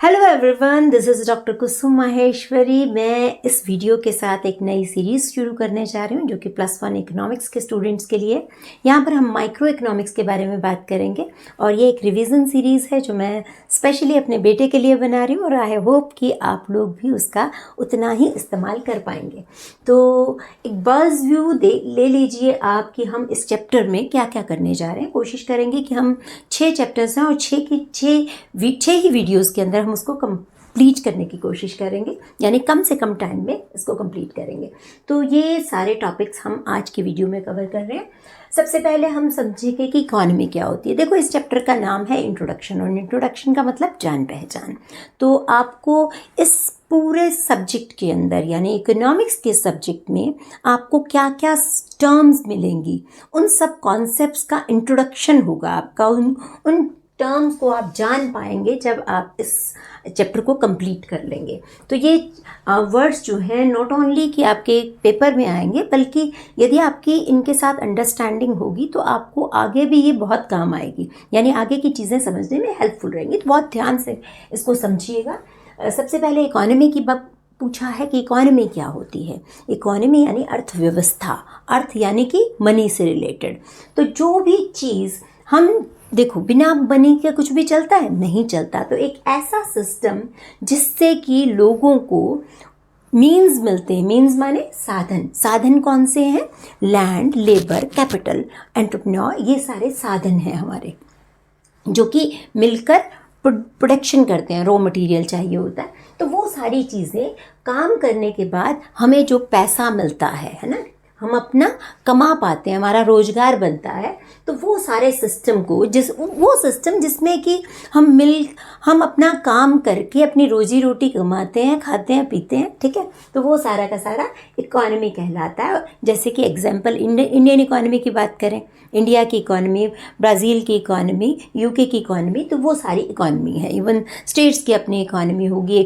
Hello everyone, this is doctor Kusum Maheshwari. मैं इस video के साथ एक नई सीरीज़ शुरू करने जा रही हूँ जो कि +1 इकोनॉमिक्स के स्टूडेंट्स के लिए। यहाँ पर हम माइक्रो इकोनॉमिक्स के बारे में बात करेंगे और ये एक रिवीजन सीरीज़ है जो मैं स्पेशली अपने बेटे के लिए बना रही हूँ और आई होप कि आप लोग भी उसका उतना ही इस्तेमाल कर पाएंगे। तो एक बज़ व्यू ले लीजिए आप कि हम इस चैप्टर में क्या क्या करने जा रहे हैं। कोशिश करेंगे कि हम 6 चैप्टर्स हैं और 6 ही वीडियोज़ के अंदर हम उसको कंप्लीट करने की कोशिश करेंगे, यानी कम से कम टाइम में इसको कंप्लीट करेंगे। तो ये सारे टॉपिक्स हम आज की वीडियो में कवर कर रहे हैं। सबसे पहले हम समझेंगे कि इकॉनमी क्या होती है। देखो, इस चैप्टर का नाम है इंट्रोडक्शन और इंट्रोडक्शन का मतलब जान पहचान। तो आपको इस पूरे सब्जेक्ट के अंदर यानी इकोनॉमिक्स के सब्जेक्ट में आपको क्या क्या टर्म्स मिलेंगी, उन सब कॉन्सेप्ट्स का इंट्रोडक्शन होगा आपका। उन टर्म्स को आप जान पाएंगे जब आप इस चैप्टर को कंप्लीट कर लेंगे। तो ये वर्ड्स जो हैं नॉट ओनली कि आपके पेपर में आएंगे, बल्कि यदि आपकी इनके साथ अंडरस्टैंडिंग होगी तो आपको आगे भी ये बहुत काम आएगी, यानी आगे की चीज़ें समझने में हेल्पफुल रहेंगी। तो बहुत ध्यान से इसको समझिएगा। सबसे पहले इकॉनमी की बात पूछा है कि इकॉनमी क्या होती है। इकॉनमी यानी अर्थव्यवस्था, अर्थ यानी कि मनी से रिलेटेड। तो जो भी चीज़ हम देखो, बिना मनी के कुछ भी चलता है? नहीं चलता। तो एक ऐसा सिस्टम जिससे कि लोगों को मीन्स मिलते हैं। मीन्स माने साधन। साधन कौन से हैं? लैंड, लेबर, कैपिटल, एंटरप्रेन्योर, ये सारे साधन हैं हमारे, जो कि मिलकर प्रोडक्शन करते हैं। रॉ मटेरियल चाहिए होता है, तो वो सारी चीज़ें काम करने के बाद हमें जो पैसा मिलता है ना, हम अपना कमा पाते हैं, हमारा रोजगार बनता है। तो वो सारे सिस्टम को वो सिस्टम जिसमें कि हम अपना काम करके अपनी रोजी रोटी कमाते हैं, खाते हैं, पीते हैं, ठीक है। तो वो सारा का सारा इकॉनमी कहलाता है। जैसे कि एग्जांपल इंडियन इकॉनमी की बात करें, इंडिया की इकॉनमी, ब्राज़ील की इकॉनमी, यूके की इकॉनमी, तो वो सारी इकॉनमी है। इवन स्टेट्स की अपनी इकॉनमी होगी,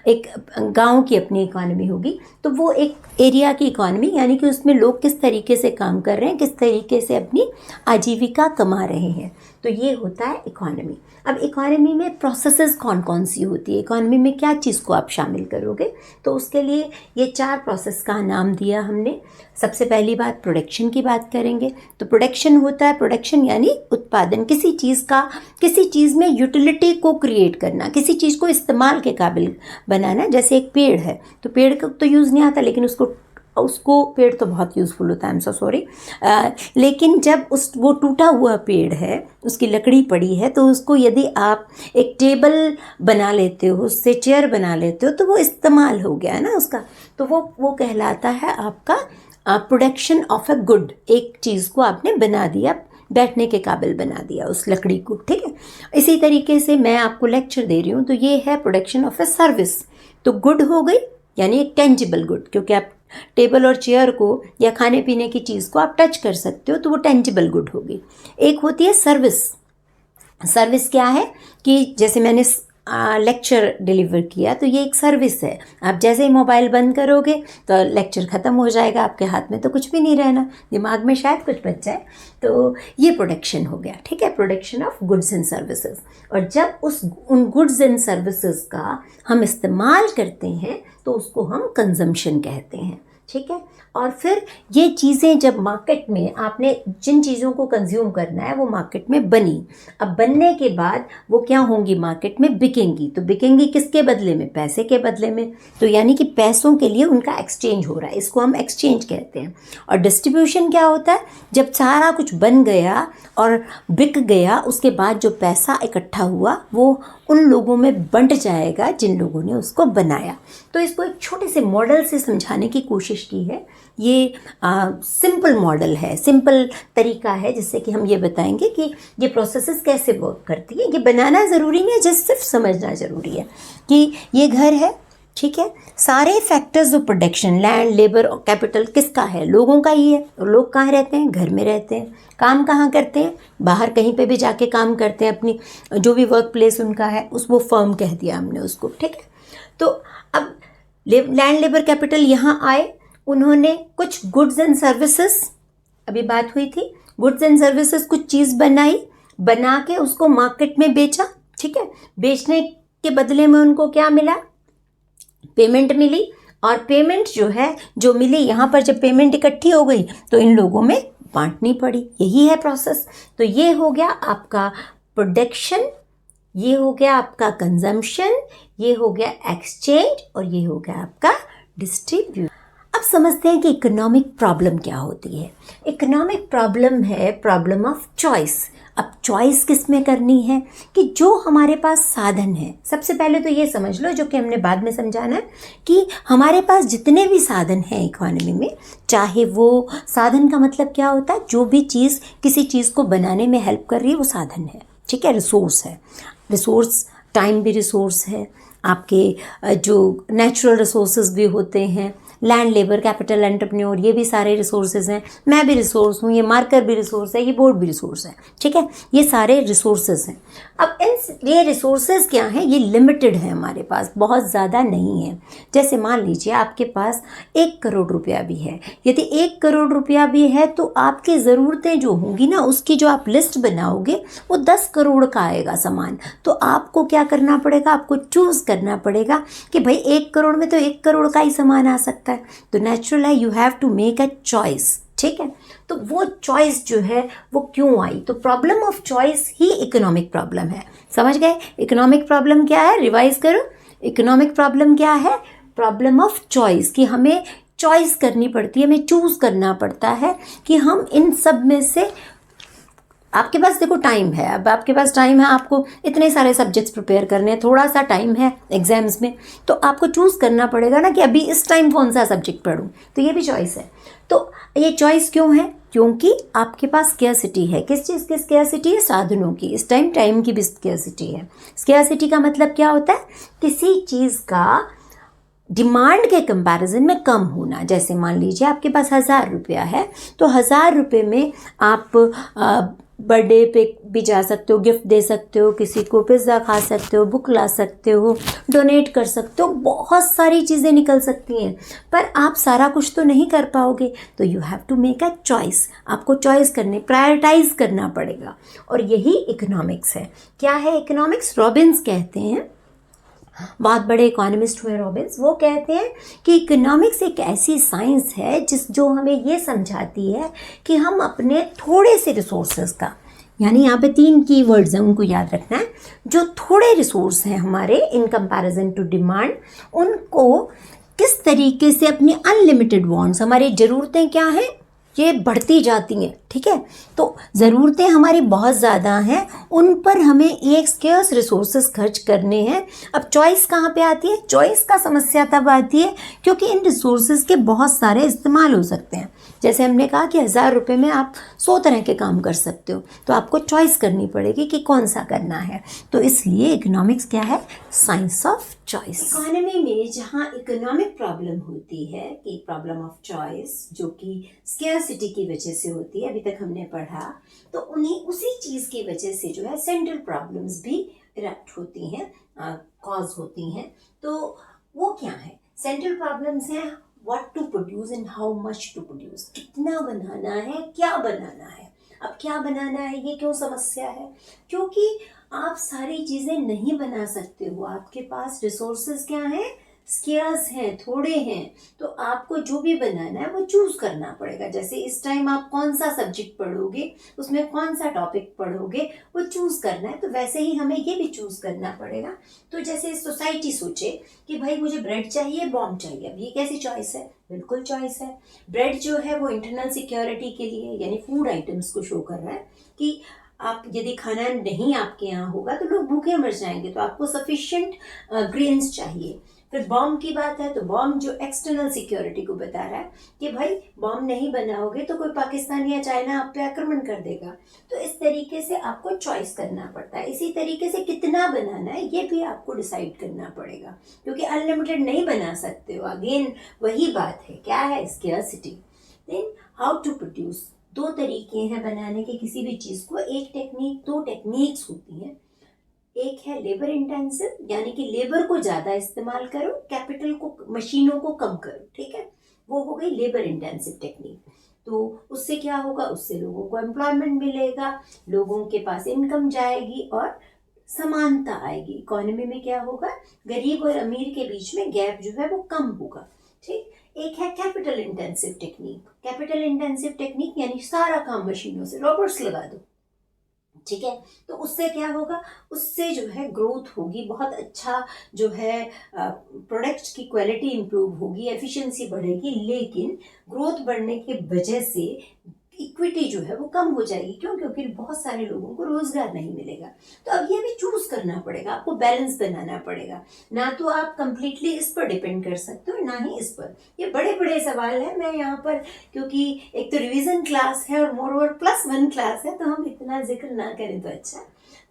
एक गांव की अपनी इकॉनमी होगी। तो वो एक एरिया की इकॉनमी, यानी कि उसमें लोग किस तरीके से काम कर रहे हैं, किस तरीके से अपनी आजीविका कमा रहे हैं। तो ये होता है इकॉनमी। अब इकॉनमी में प्रोसेसेस कौन कौन सी होती है, इकॉनमी में क्या चीज़ को आप शामिल करोगे, तो उसके लिए ये 4 प्रोसेस का नाम दिया हमने। सबसे पहली बात प्रोडक्शन की बात करेंगे। तो प्रोडक्शन होता है, प्रोडक्शन यानी उत्पादन, किसी चीज़ में यूटिलिटी को क्रिएट करना, किसी चीज़ को इस्तेमाल के काबिल बनाना। जैसे एक पेड़ है, तो पेड़ का तो यूज़ नहीं आता, लेकिन उसको पेड़ तो बहुत यूज़फुल होता है, आई एम सो सॉरी। लेकिन जब वो टूटा हुआ पेड़ है, उसकी लकड़ी पड़ी है, तो उसको यदि आप एक टेबल बना लेते हो, उससे चेयर बना लेते हो, तो वो इस्तेमाल हो गया है ना उसका। तो वो कहलाता है आपका प्रोडक्शन ऑफ अ गुड। एक चीज़ को आपने बना दिया, बैठने के काबिल बना दिया उस लकड़ी को, ठीक है। इसी तरीके से मैं आपको लेक्चर दे रही हूँ, तो ये है प्रोडक्शन ऑफ अ सर्विस। तो गुड हो गई, यानी एक टेंजिबल गुड, क्योंकि आप टेबल और चेयर को या खाने पीने की चीज़ को आप टच कर सकते हो, तो वो टेंजिबल गुड होगी। एक होती है सर्विस। सर्विस क्या है कि जैसे मैंने लेक्चर डिलीवर किया, तो ये एक सर्विस है। आप जैसे ही मोबाइल बंद करोगे तो लेक्चर ख़त्म हो जाएगा, आपके हाथ में तो कुछ भी नहीं रहना, दिमाग में शायद कुछ बच जाए। तो ये प्रोडक्शन हो गया, ठीक है, production of goods and services. और जब उन गुड्स एंड सर्विसेज का हम इस्तेमाल करते हैं तो उसको हम कंजम्पशन कहते हैं, ठीक है। और फिर ये चीज़ें जब मार्केट में आपने जिन चीज़ों को कंज्यूम करना है वो मार्केट में बनी, अब बनने के बाद वो क्या होंगी, मार्केट में बिकेंगी। तो बिकेंगी किसके बदले में? पैसे के बदले में। तो यानी कि पैसों के लिए उनका एक्सचेंज हो रहा है, इसको हम एक्सचेंज कहते हैं। और डिस्ट्रीब्यूशन क्या होता है? जब सारा कुछ बन गया और बिक गया, उसके बाद जो पैसा इकट्ठा हुआ वो उन लोगों में बंट जाएगा जिन लोगों ने उसको बनाया। तो इसको एक छोटे से मॉडल से समझाने की कोशिश की है। ये सिंपल मॉडल है, सिंपल तरीका है, जिससे कि हम ये बताएंगे कि ये प्रोसेसेस कैसे वर्क करती है। ये बनाना ज़रूरी नहीं है, जस्ट सिर्फ समझना ज़रूरी है कि ये घर है, ठीक है। सारे factors of production, land, labour और कैपिटल किसका है? लोगों का ही है। और लोग कहाँ रहते हैं? घर में रहते हैं। काम कहाँ करते हैं? बाहर कहीं पे भी जाके काम करते हैं, अपनी जो भी वर्क प्लेस उनका है वो फर्म कह दिया हमने उसको, ठीक है। तो अब लैंड, लेबर, कैपिटल यहाँ आए, उन्होंने कुछ गुड्स एंड सर्विसेज, अभी बात हुई थी, गुड्स एंड सर्विसेज कुछ चीज़ बनाई, बना के उसको मार्केट में बेचा, ठीक है। बेचने के बदले में उनको क्या मिला, पेमेंट मिली। और पेमेंट जो है जो मिली, यहाँ पर जब पेमेंट इकट्ठी हो गई तो इन लोगों में बांटनी पड़ी। यही है प्रोसेस। तो ये हो गया आपका प्रोडक्शन, ये हो गया आपका कंजम्पशन, ये हो गया एक्सचेंज और ये हो गया आपका डिस्ट्रीब्यूशन। अब समझते हैं कि इकोनॉमिक प्रॉब्लम क्या होती है। इकोनॉमिक प्रॉब्लम है प्रॉब्लम ऑफ चॉइस। अब चॉइस किस में करनी है कि जो हमारे पास साधन है, सबसे पहले तो ये समझ लो, जो कि हमने बाद में समझाना है, कि हमारे पास जितने भी साधन हैं इकोनॉमी में, चाहे वो साधन का मतलब क्या होता है, जो भी चीज़ किसी चीज़ को बनाने में हेल्प कर रही है वो साधन है, ठीक है, रिसोर्स है। रिसोर्स, टाइम भी रिसोर्स है, आपके जो नेचुरल रिसोर्सेज भी होते हैं, लैंड, लेबर, कैपिटल, एंटरप्रेन्योर, ये भी सारे रिसोर्सेज हैं। मैं भी रिसोर्स हूँ, ये मार्कर भी रिसोर्स है, ये बोर्ड भी रिसोर्स है, ठीक है, ये सारे रिसोर्सेज हैं। अब ये रिसोर्सेज क्या हैं, ये लिमिटेड है हमारे पास, बहुत ज़्यादा नहीं है। जैसे मान लीजिए आपके पास 1 करोड़ रुपया भी है, यदि 1 करोड़ रुपया भी है तो आपकी ज़रूरतें जो होंगी ना, उसकी जो आप लिस्ट बनाओगे वो 10 करोड़ का आएगा सामान। तो आपको क्या करना पड़ेगा, आपको चूज़ करना पड़ेगा कि भाई 1 करोड़ में तो 1 करोड़ का ही सामान आ सकता है। तो नेचुरल है, you have to make a choice, ठीक है। तो वो चॉइस जो है वो क्यों आई, तो problem of choice he economic problem है। समझ गए इकोनॉमिक प्रॉब्लम क्या है, रिवाइज करो। इकोनॉमिक प्रॉब्लम क्या है, प्रॉब्लम ऑफ चॉइस, कि हमें चॉइस करनी पड़ती है, हमें चूज करना पड़ता है कि हम इन सब में से, आपके पास देखो टाइम है, अब आपके पास टाइम है, आपको इतने सारे सब्जेक्ट्स प्रिपेयर करने हैं, थोड़ा सा टाइम है एग्जाम्स में, तो आपको चूज़ करना पड़ेगा ना कि अभी इस टाइम कौन सा सब्जेक्ट पढूं। तो ये भी चॉइस है। तो ये चॉइस क्यों है, क्योंकि आपके पास स्केर्सिटी है। किस चीज़ की स्केर्सिटी है, साधनों की। इस टाइम टाइम की भी स्केर्सिटी है। स्केर्सिटी का मतलब क्या होता है, किसी चीज़ का डिमांड के कंपैरिजन में कम होना। जैसे मान लीजिए आपके पास 1000 रुपया है, तो 1000 रुपये में आप बर्थडे पे भी जा सकते हो, गिफ्ट दे सकते हो, किसी को पिज़्ज़ा खा सकते हो, बुक ला सकते हो, डोनेट कर सकते हो, बहुत सारी चीज़ें निकल सकती हैं। पर आप सारा कुछ तो नहीं कर पाओगे, तो you have to make a choice. आपको चॉइस करने, प्रायोरिटाइज करना पड़ेगा। और यही इकोनॉमिक्स है। क्या है इकोनॉमिक्स, रॉबिन्स कहते हैं, बहुत बड़े इकोनॉमिस्ट हुए रॉबिन्स, वो कहते हैं कि इकोनॉमिक्स एक ऐसी साइंस है जो हमें ये समझाती है कि हम अपने थोड़े से रिसोर्सेज का, यानी यहाँ पे 3 कीवर्ड्स हैं, उनको याद रखना है, जो थोड़े रिसोर्स हैं हमारे इन कंपैरिजन टू डिमांड, उनको किस तरीके से अपनी अनलिमिटेड वांट्स, हमारी ज़रूरतें क्या हैं, ये बढ़ती जाती हैं, ठीक है। तो ज़रूरतें हमारी बहुत ज़्यादा हैं, उन पर हमें एक स्केर्स रिसोर्सेज खर्च करने हैं। अब चॉइस कहाँ पे आती है, चॉइस का समस्या तब आती है क्योंकि इन रिसोर्सेज के बहुत सारे इस्तेमाल हो सकते हैं। जैसे हमने कहा कि 1000 रुपये में आप 100 तरह के काम कर सकते हो, तो आपको चॉइस करनी पड़ेगी कि कौन सा करना है। तो इसलिए इकोनॉमिक्स क्या है, साइंस ऑफ चॉइस। इकोनॉमी में जहाँ इकोनॉमिक प्रॉब्लम होती है कि प्रॉब्लम ऑफ चॉइस, जो कि स्केर्सिटी की वजह से होती है, अभी तक हमने पढ़ा, तो उन्हीं उसी चीज़ की वजह से जो है सेंट्रल प्रॉब्लम्स भी इरप्ट होती हैं, कॉज होती हैं। तो वो क्या है, सेंट्रल प्रॉब्लम्स हैं what to produce and how much to produce, कितना बनाना है, क्या बनाना है। अब क्या बनाना है, ये क्यों समस्या है, क्योंकि आप सारी चीज़ें नहीं बना सकते हो, आपके पास रिसोर्सेज क्या हैं, स्केर्स हैं, थोड़े हैं। तो आपको जो भी बनाना है वो चूज करना पड़ेगा। जैसे इस टाइम आप कौन सा सब्जेक्ट पढ़ोगे, उसमें कौन सा टॉपिक पढ़ोगे, वो चूज करना है। तो वैसे ही हमें ये भी चूज करना पड़ेगा। तो जैसे सोसाइटी सोचे कि भाई मुझे ब्रेड चाहिए, बॉम्ब चाहिए, अब ये कैसी चॉइस है, बिल्कुल चॉइस है। ब्रेड जो है वो इंटरनल सिक्योरिटी के लिए, यानी फूड आइटम्स को शो कर रहा है कि आप यदि खाना नहीं आपके यहाँ होगा तो लोग भूखे मर जाएंगे, तो आपको सफिशिएंट ग्रेन्स चाहिए। फिर बॉम्ब की बात है, तो बॉम्ब जो एक्सटर्नल सिक्योरिटी को बता रहा है कि भाई बॉम्ब नहीं बनाओगे तो कोई पाकिस्तान या चाइना आप पे आक्रमण कर देगा। तो इस तरीके से आपको चॉइस करना पड़ता है। इसी तरीके से कितना बनाना है ये भी आपको डिसाइड करना पड़ेगा, क्योंकि अनलिमिटेड नहीं बना सकते हो। अगेन वही बात है, क्या है, scarcity. Then how to produce, 2 तरीके हैं बनाने के किसी भी चीज़ को। एक टेक्निक, 2 टेक्निक्स होती हैं। एक है लेबर इंटेंसिव, यानी कि लेबर को ज़्यादा इस्तेमाल करो, कैपिटल को, मशीनों को कम करो, ठीक है, वो हो गई लेबर इंटेंसिव टेक्निक। तो उससे क्या होगा, उससे लोगों को एम्प्लॉयमेंट मिलेगा, लोगों के पास इनकम जाएगी और समानता आएगी। इकोनॉमी में क्या होगा, गरीब और अमीर के बीच में गैप जो है वो कम होगा। ठीक। एक है capital intensive technique. Capital intensive technique यानी सारा काम मशीनों से, रोबोट्स लगा दो। ठीक है, तो उससे क्या होगा, उससे जो है ग्रोथ होगी, बहुत अच्छा जो है प्रोडक्ट्स की क्वालिटी इंप्रूव होगी, एफिशिएंसी बढ़ेगी, लेकिन ग्रोथ बढ़ने के वजह से इक्विटी जो है वो कम हो जाएगी। क्यों? क्योंकि बहुत सारे लोगों को रोजगार नहीं मिलेगा। तो अब ये भी चूज करना पड़ेगा, आपको बैलेंस बनाना पड़ेगा। ना तो आप कंप्लीटली इस पर डिपेंड कर सकते हो, ना ही इस पर। ये बड़े बड़े सवाल है। मैं यहाँ पर, क्योंकि एक तो रिवीजन क्लास है और मोर ओवर +1 क्लास है, तो हम इतना जिक्र ना करें तो अच्छा।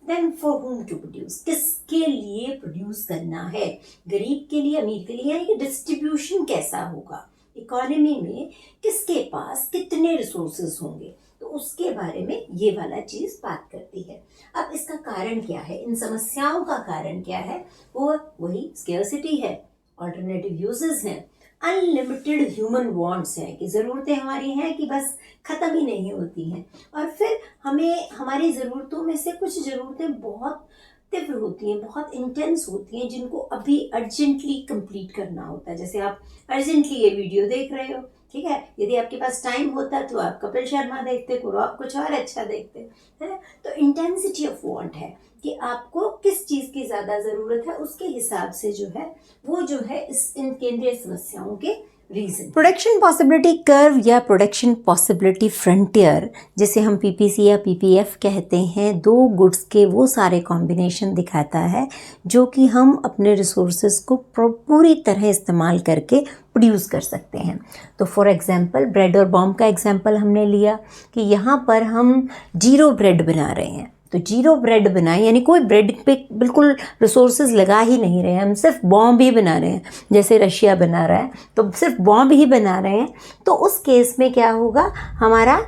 Then for whom to produce, किसके लिए प्रोड्यूस करना है, गरीब के लिए, अमीर के लिए, यानी कि डिस्ट्रीब्यूशन कैसा होगा, इकोनॉमी में किसके पास कितने रिसोर्सेज होंगे, तो उसके बारे में ये वाला चीज बात करती है। अब इसका कारण क्या है, इन समस्याओं का कारण क्या है, वो वही स्केर्सिटी है, ऑल्टरनेटिव यूजेस हैं, अनलिमिटेड ह्यूमन वांट्स हैं, कि ज़रूरतें हमारी हैं कि बस ख़त्म ही नहीं होती हैं, और फिर हमें हमारी ज़रूरतों में से कुछ ज़रूरतें बहुत तीव्र होती हैं, बहुत इंटेंस होती हैं, जिनको अभी अर्जेंटली कंप्लीट करना होता है। जैसे आप अर्जेंटली ये वीडियो देख रहे हो, ठीक है, यदि आपके पास टाइम होता तो आप कपिल शर्मा देखते, कुछ और अच्छा देखते, है ना। तो इंटेंसिटी ऑफ वांट है कि आपको किस चीज़ की ज़्यादा ज़रूरत है, उसके हिसाब से जो है वो जो है इन केंद्रीय समस्याओं के रीजन। प्रोडक्शन पॉसिबिलिटी कर्व या प्रोडक्शन पॉसिबिलिटी फ्रंटियर, जिसे हम पीपीसी या पीपीएफ कहते हैं, दो गुड्स के वो सारे कॉम्बिनेशन दिखाता है जो कि हम अपने रिसोर्सेज को पूरी तरह इस्तेमाल करके प्रोड्यूस कर सकते हैं। तो फॉर एग्जांपल ब्रेड और बॉम्ब का एग्जांपल हमने लिया कि यहाँ पर हम जीरो ब्रेड बना रहे हैं। तो जीरो ब्रेड बनाए यानी कोई ब्रेड पे बिल्कुल रिसोर्सेज लगा ही नहीं रहे हैं, हम सिर्फ बॉम्ब ही बना रहे हैं। जैसे रशिया बना रहा है तो सिर्फ बॉम्ब ही बना रहे हैं, तो उस केस में क्या होगा, हमारा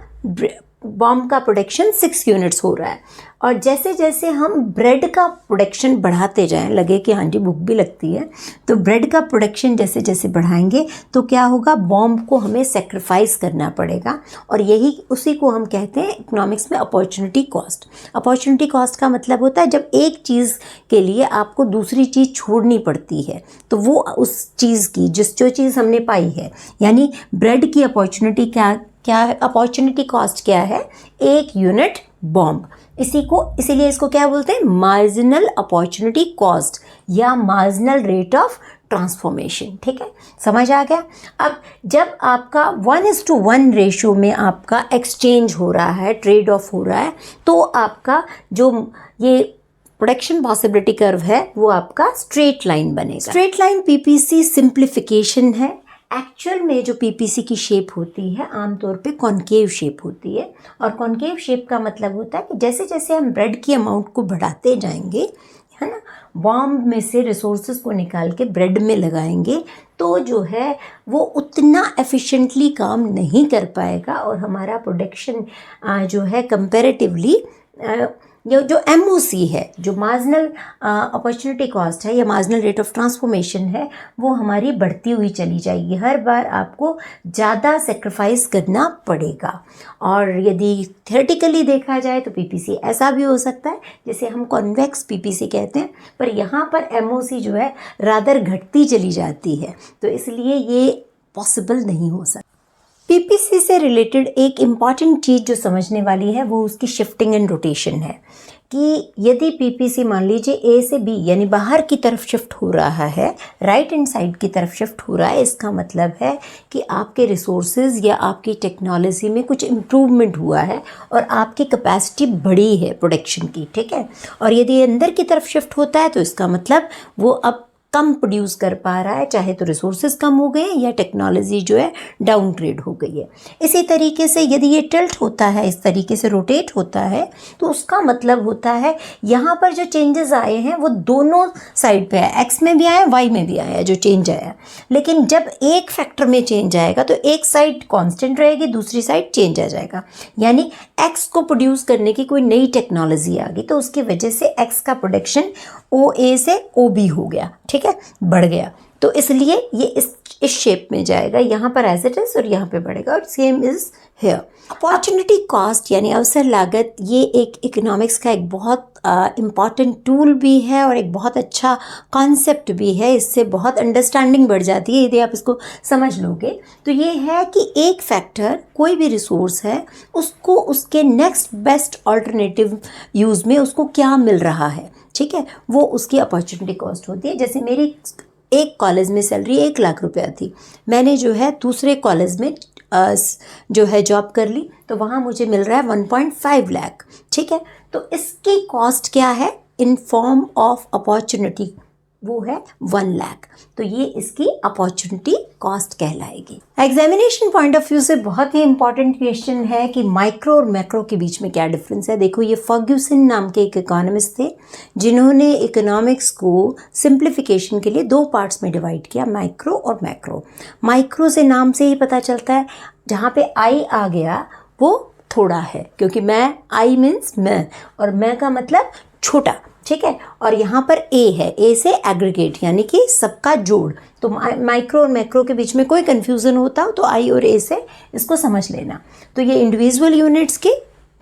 बॉम्ब का प्रोडक्शन 6 यूनिट्स हो रहा है। और जैसे जैसे हम ब्रेड का प्रोडक्शन बढ़ाते जाएं, लगे कि हाँ जी भूख भी लगती है, तो ब्रेड का प्रोडक्शन जैसे जैसे बढ़ाएंगे तो क्या होगा, बॉम्ब को हमें सेक्रीफाइस करना पड़ेगा। और यही उसी को हम कहते हैं इकोनॉमिक्स में अपॉर्चुनिटी कॉस्ट। अपॉर्चुनिटी कॉस्ट का मतलब होता है जब एक चीज़ के लिए आपको दूसरी चीज़ छोड़नी पड़ती है, तो वो उस चीज़ की जो चीज़ हमने पाई है, यानी ब्रेड की अपॉर्चुनिटी क्या है, अपॉर्चुनिटी कॉस्ट क्या है, 1 यूनिट बॉम्ब। इसीलिए इसको क्या बोलते हैं, मार्जिनल अपॉर्चुनिटी कॉस्ट या मार्जिनल रेट ऑफ ट्रांसफॉर्मेशन। ठीक है, समझ आ गया। अब जब आपका 1:1 रेशो में आपका एक्सचेंज हो रहा है, ट्रेड ऑफ हो रहा है, तो आपका जो ये प्रोडक्शन पॉसिबिलिटी कर्व है वो आपका स्ट्रेट लाइन बनेगा। स्ट्रेट लाइन पीपीसी सिंप्लीफिकेशन है। एक्चुअल में जो पीपीसी की शेप होती है आमतौर पे कॉन्केव शेप होती है, और कॉन्केव शेप का मतलब होता है कि जैसे जैसे हम ब्रेड की अमाउंट को बढ़ाते जाएंगे, है ना, बॉम्ब में से रिसोर्सेज को निकाल के ब्रेड में लगाएंगे, तो जो है वो उतना एफिशिएंटली काम नहीं कर पाएगा, और हमारा प्रोडक्शन जो है कंपैरेटिवली जो एमओसी है, जो मार्जिनल अपॉर्चुनिटी कॉस्ट है या मार्जिनल रेट ऑफ ट्रांसफॉर्मेशन है, वो हमारी बढ़ती हुई चली जाएगी। हर बार आपको ज़्यादा सेक्रीफाइस करना पड़ेगा। और यदि थ्योरेटिकली देखा जाए तो पीपीसी ऐसा भी हो सकता है जिसे हम कॉन्वेक्स पीपीसी कहते हैं, पर यहाँ पर एमओसी जो है रादर घटती चली जाती है, तो इसलिए ये पॉसिबल नहीं हो सकता। पीपीसी से रिलेटेड एक इम्पॉर्टेंट चीज़ जो समझने वाली है वो उसकी शिफ्टिंग एंड रोटेशन है, कि यदि पीपीसी मान लीजिए ए से बी यानी बाहर की तरफ शिफ्ट हो रहा है, राइट हैंड साइड की तरफ शिफ्ट हो रहा है, इसका मतलब है कि आपके रिसोर्सेज या आपकी टेक्नोलॉजी में कुछ इम्प्रूवमेंट हुआ है और आपकी कैपेसिटी बढ़ी है प्रोडक्शन की। ठीक है, और यदि अंदर की तरफ शिफ्ट होता है तो इसका मतलब वो अब कम प्रोड्यूस कर पा रहा है, चाहे तो रिसोर्सेज कम हो गए या टेक्नोलॉजी जो है डाउनग्रेड हो गई है। इसी तरीके से यदि ये टिल्ट होता है, इस तरीके से रोटेट होता है, तो उसका मतलब होता है यहाँ पर जो चेंजेस आए हैं वो दोनों साइड पे है, एक्स में भी आया, वाई में भी आया जो चेंज आया। लेकिन जब एक फैक्टर में चेंज आएगा तो एक साइड कांस्टेंट रहेगी, दूसरी साइड चेंज आ जाएगा। यानी एक्स को प्रोड्यूस करने की कोई नई टेक्नोलॉजी आ गई, तो उसकी वजह से एक्स का प्रोडक्शन ओ ए से ओ बी हो गया, ठीक है, बढ़ गया। तो इसलिए ये इस इस शेप में जाएगा, यहाँ पर एज इट इज़ और यहाँ पे बढ़ेगा, और same is here. Opportunity cost यानी अवसर लागत, ये एक इकोनॉमिक्स का एक बहुत इम्पॉर्टेंट टूल भी है और एक बहुत अच्छा कॉन्सेप्ट भी है। इससे बहुत अंडरस्टैंडिंग बढ़ जाती है यदि आप इसको समझ लोगे। तो ये है कि एक फैक्टर, कोई भी रिसोर्स है, उसको उसके नेक्स्ट बेस्ट ऑल्टरनेटिव यूज़ में उसको क्या मिल रहा है, ठीक है, वो उसकी अपॉर्चुनिटी कॉस्ट होती है। जैसे मेरी एक कॉलेज में सैलरी 1 लाख रुपया थी, मैंने जो है दूसरे कॉलेज में जो है जॉब कर ली, तो वहाँ मुझे मिल रहा है 1.5 लाख, ठीक है। तो इसकी कॉस्ट क्या है इन फॉर्म ऑफ अपॉर्चुनिटी, वो है 1 लाख। तो ये इसकी अपॉर्चुनिटी कॉस्ट कहलाएगी। एग्जामिनेशन पॉइंट ऑफ व्यू से बहुत ही इंपॉर्टेंट क्वेश्चन है कि माइक्रो और मैक्रो के बीच में क्या डिफरेंस है। देखो, ये फर्ग्यूसन नाम के एक इकोनॉमिस्ट थे जिन्होंने इकोनॉमिक्स को सिंप्लीफिकेशन के लिए 2 पार्ट्स में डिवाइड किया, माइक्रो और मैक्रो। माइक्रो से नाम से ही पता चलता है, जहाँ पे आई आ गया वो थोड़ा है, क्योंकि मैं, आई मीन्स मैं, और मैं का मतलब छोटा, ठीक है। और यहाँ पर ए है, ए से एग्रीगेट यानी कि सबका जोड़। तो माइक्रो और मैक्रो के बीच में कोई कन्फ्यूज़न होता हो तो आई और ए से इसको समझ लेना। तो ये इंडिविजुअल यूनिट्स की,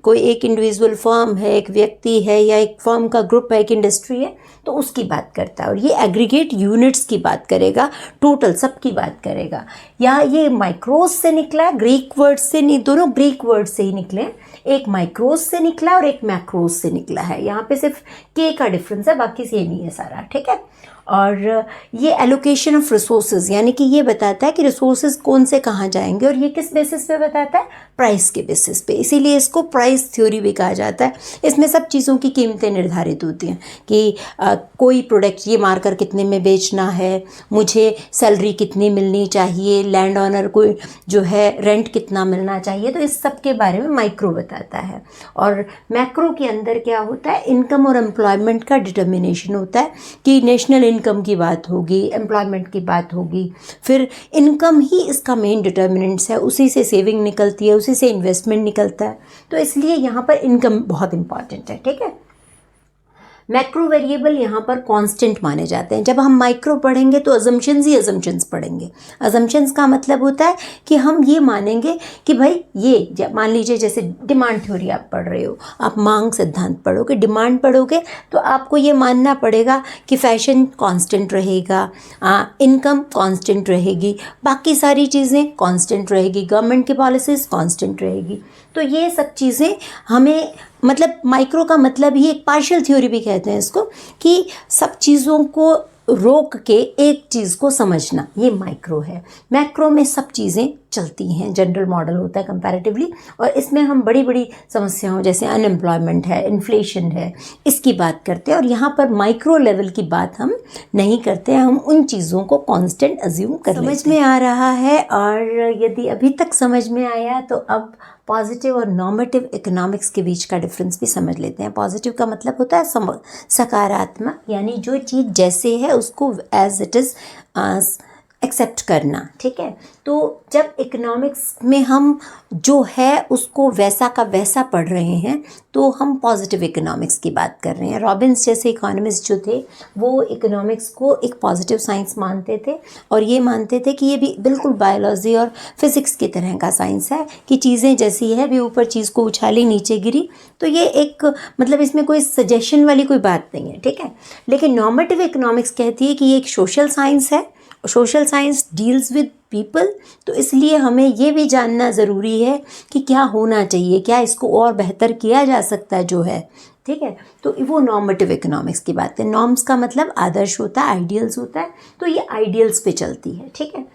कोई एक इंडिविजुअल फर्म है, एक व्यक्ति है, या एक फर्म का ग्रुप है, एक इंडस्ट्री है, तो उसकी बात करता है। और ये एग्रीगेट यूनिट्स की बात करेगा, टोटल सब की बात करेगा। या ये माइक्रोस से निकला है, ग्रीक वर्ड से नहीं, दोनों ग्रीक वर्ड से ही निकले। एक माइक्रोस से निकला और एक मैक्रोस से निकला है। यहाँ पे सिर्फ के का डिफरेंस है, बाकी सेम ही है सारा, ठीक है। और ये एलोकेशन ऑफ रिसोर्सेज यानी कि ये बताता है कि रिसोर्सेज कौन से कहाँ जाएंगे, और ये किस बेसिस पे बताता है, प्राइस के बेसिस पे। इसीलिए इसको प्राइस थ्योरी भी कहा जाता है। इसमें सब चीज़ों की कीमतें निर्धारित होती हैं कि कोई प्रोडक्ट ये मार्कर कितने में बेचना है, मुझे सैलरी कितनी मिलनी चाहिए, लैंड ऑनर को जो है रेंट कितना मिलना चाहिए। तो इस सब के बारे में माइक्रो बताता है। और मैक्रो के अंदर क्या होता है, इनकम और एम्प्लॉयमेंट का डिटर्मिनेशन होता है कि नेशनल इनकम की बात होगी, एम्प्लॉयमेंट की बात होगी। फिर इनकम ही इसका मेन डिटर्मिनेंट्स है, उसी से सेविंग निकलती है, उसी से इन्वेस्टमेंट निकलता है। तो इसलिए यहाँ पर इनकम बहुत इंपॉर्टेंट है, ठीक है। मैक्रो वेरिएबल यहाँ पर कांस्टेंट माने जाते हैं। जब हम माइक्रो पढ़ेंगे तो अजम्पशंस ही अजम्पशंस पढ़ेंगे। अजम्पशंस का मतलब होता है कि हम ये मानेंगे कि भाई ये, मान लीजिए जैसे डिमांड थ्योरी आप पढ़ रहे हो, आप मांग सिद्धांत पढ़ोगे, डिमांड पढ़ोगे, तो आपको ये मानना पड़ेगा कि फैशन कांस्टेंट रहेगा, इनकम कांस्टेंट रहेगी, बाकी सारी चीज़ें कांस्टेंट रहेगी, गवर्नमेंट की पॉलिसीज़ कांस्टेंट रहेगी। तो ये सब चीज़ें हमें, मतलब माइक्रो का मतलब ही एक पार्शियल थ्योरी भी कहते हैं इसको, कि सब चीज़ों को रोक के एक चीज़ को समझना, ये माइक्रो है। मैक्रो में सब चीज़ें चलती हैं, जनरल मॉडल होता है कंपैरेटिवली, और इसमें हम बड़ी बड़ी समस्याओं जैसे अनएम्प्लॉयमेंट है, इन्फ्लेशन है, इसकी बात करते हैं। और यहाँ पर माइक्रो लेवल की बात हम नहीं करते हैं, हम उन चीज़ों को कांस्टेंट अज्यूम कर लेते हैं। समझ में आ रहा है? और यदि अभी तक समझ में आया तो अब पॉजिटिव और नॉर्मेटिव इकोनॉमिक्स के बीच का डिफरेंस भी समझ लेते हैं। पॉजिटिव का मतलब होता है सकारात्मक, यानी जो चीज़ जैसे है उसको एज इट इज़ एक्सेप्ट करना, ठीक है। तो जब इकोनॉमिक्स में हम जो है उसको वैसा का वैसा पढ़ रहे हैं तो हम पॉजिटिव इकोनॉमिक्स की बात कर रहे हैं। रॉबिन्स जैसे इकोनॉमिस्ट जो थे वो इकोनॉमिक्स को एक पॉजिटिव साइंस मानते थे, और ये मानते थे कि ये भी बिल्कुल बायोलॉजी और फिज़िक्स की तरह का साइंस है कि चीज़ें जैसी है भी, ऊपर चीज़ को उछाली नीचे गिरी। तो ये एक, मतलब इसमें कोई सजेशन वाली कोई बात नहीं है, ठीक है। लेकिन नॉर्मेटिव इकोनॉमिक्स कहती है कि ये एक सोशल साइंस है, social science deals with people. तो इसलिए हमें ये भी जानना ज़रूरी है कि क्या होना चाहिए, क्या इसको और बेहतर किया जा सकता है जो है, ठीक है। तो वो नॉर्मेटिव इकोनॉमिक्स की बात है। नॉर्म्स का मतलब आदर्श होता है, आइडियल्स होता है, तो ये आइडियल्स पे चलती है, ठीक है।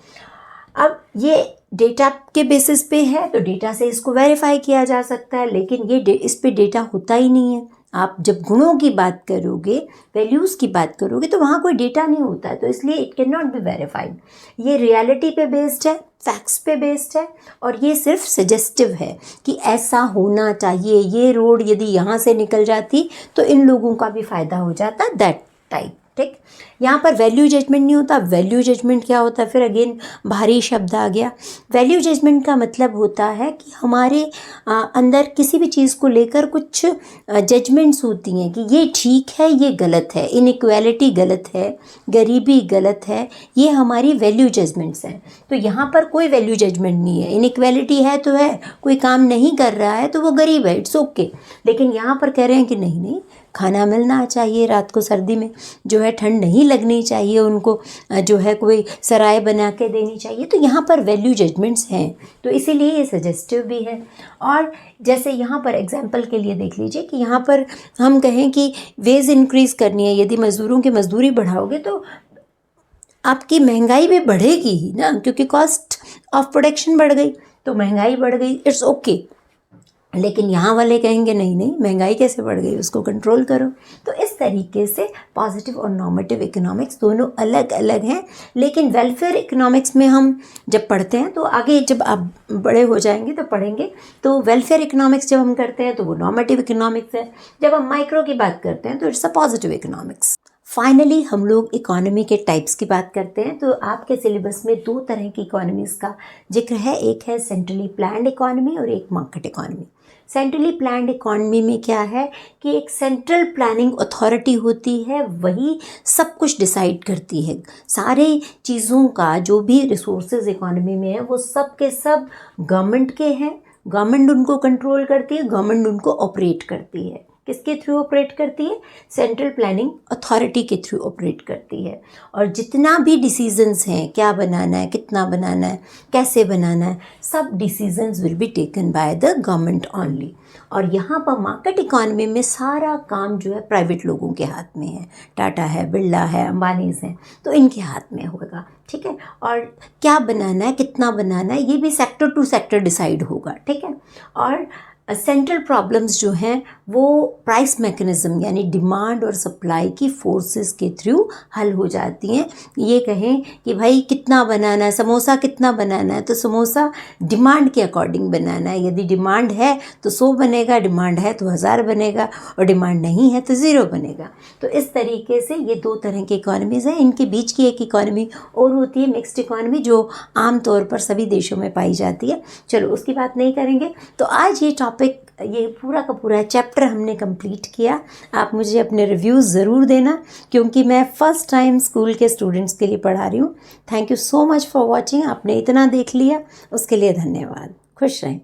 अब ये डेटा के बेसिस पे है तो डेटा से इसको वेरीफाई किया जा सकता है, लेकिन ये इस पे डेटा होता ही नहीं है। आप जब गुणों की बात करोगे, वैल्यूज़ की बात करोगे, तो वहाँ कोई डेटा नहीं होता है, तो इसलिए it can not be verified. ये रियलिटी पे बेस्ड है, फैक्ट्स पे बेस्ड है, और ये सिर्फ सजेस्टिव है कि ऐसा होना चाहिए, ये रोड यदि यहाँ से निकल जाती तो इन लोगों का भी फ़ायदा हो जाता, दैट टाइप। ठीक। यहाँ पर वैल्यू जजमेंट नहीं होता। वैल्यू जजमेंट क्या होता है, फिर अगेन भारी शब्द आ गया। वैल्यू जजमेंट का मतलब होता है कि हमारे अंदर किसी भी चीज़ को लेकर कुछ जजमेंट्स होती हैं कि ये ठीक है, ये गलत है, इनइक्वालिटी गलत है, गरीबी गलत है, ये हमारी वैल्यू जजमेंट्स हैं। तो यहाँ पर कोई वैल्यू जजमेंट नहीं है। इनइक्वालिटी है तो है, कोई काम नहीं कर रहा है तो वो गरीब है, इट्स ओके। लेकिन यहाँ पर कह रहे हैं कि नहीं नहीं, खाना मिलना चाहिए, रात को सर्दी में जो है ठंड नहीं लगनी चाहिए, उनको जो है कोई सराय बना के देनी चाहिए। तो यहाँ पर वैल्यू जजमेंट्स हैं, तो इसीलिए ये सजेस्टिव भी है। और जैसे यहाँ पर एग्जांपल के लिए देख लीजिए कि यहाँ पर हम कहें कि वेज इंक्रीज़ करनी है, यदि मज़दूरों की मजदूरी बढ़ाओगे तो आपकी महंगाई भी बढ़ेगी ही ना, क्योंकि कॉस्ट ऑफ प्रोडक्शन बढ़ गई तो महंगाई बढ़ गई, इट्स ओके। लेकिन यहाँ वाले कहेंगे नहीं नहीं, महंगाई कैसे बढ़ गई, उसको कंट्रोल करो। तो इस तरीके से पॉजिटिव और नॉर्मेटिव इकोनॉमिक्स दोनों अलग अलग हैं। लेकिन वेलफेयर इकोनॉमिक्स में हम जब पढ़ते हैं, तो आगे जब आप बड़े हो जाएंगे तो पढ़ेंगे, तो वेलफेयर इकोनॉमिक्स जब हम करते हैं तो वो नॉर्मेटिव इकोनॉमिक्स है। जब हम माइक्रो की बात करते हैं तो it's a positive economics. Finally हम लोग इकोनॉमी के टाइप्स की बात करते हैं। तो आपके सिलेबस में 2 तरह की इकोनॉमीज़ का जिक्र है, एक है सेंट्रली प्लान्ड इकोनॉमी और एक market economy. Centrally planned economy में क्या है कि एक सेंट्रल प्लानिंग अथॉरिटी होती है, वही सब कुछ डिसाइड करती है। सारे चीज़ों का जो भी रिसोर्सेज इकोनॉमी में है वो सब के सब गवर्नमेंट के हैं, गवर्नमेंट उनको कंट्रोल करती है, गवर्नमेंट उनको ऑपरेट करती है। किसके थ्रू ऑपरेट करती है? सेंट्रल प्लानिंग अथॉरिटी के थ्रू ऑपरेट करती है। और जितना भी डिसीजंस हैं, क्या बनाना है, कितना बनाना है, कैसे बनाना है, सब decisions will be taken by the government only. और यहाँ पर मार्केट इकॉनमी में सारा काम जो है प्राइवेट लोगों के हाथ में है, टाटा है, बिरला है, अंबानीज हैं, तो इनके हाथ में होगा, ठीक है। और क्या बनाना है, कितना बनाना है, ये भी सेक्टर टू सेक्टर डिसाइड होगा, ठीक है। और सेंट्रल प्रॉब्लम्स जो हैं वो प्राइस मैकेनिज़्म यानी डिमांड और सप्लाई की फोर्सेस के थ्रू हल हो जाती हैं। ये कहें कि भाई कितना बनाना है, समोसा कितना बनाना है, तो समोसा डिमांड के अकॉर्डिंग बनाना है। यदि डिमांड है तो 100 बनेगा, डिमांड है तो 1000 बनेगा, और डिमांड नहीं है तो 0 बनेगा। तो इस तरीके से ये 2 तरह की इकॉनमीज़ हैं। इनके बीच की एक इकॉनमी और होती है मिक्स्ड इकॉनमी, जो आम तौर पर सभी देशों में पाई जाती है। चलो उसकी बात नहीं करेंगे। तो आज ये टॉपिक, ये पूरा का पूरा चैप्टर हमने कंप्लीट किया। आप मुझे अपने रिव्यूज़ ज़रूर देना, क्योंकि मैं फ़र्स्ट टाइम स्कूल के स्टूडेंट्स के लिए पढ़ा रही हूँ। Thank you so much for watching. आपने इतना देख लिया, उसके लिए धन्यवाद। खुश रहें।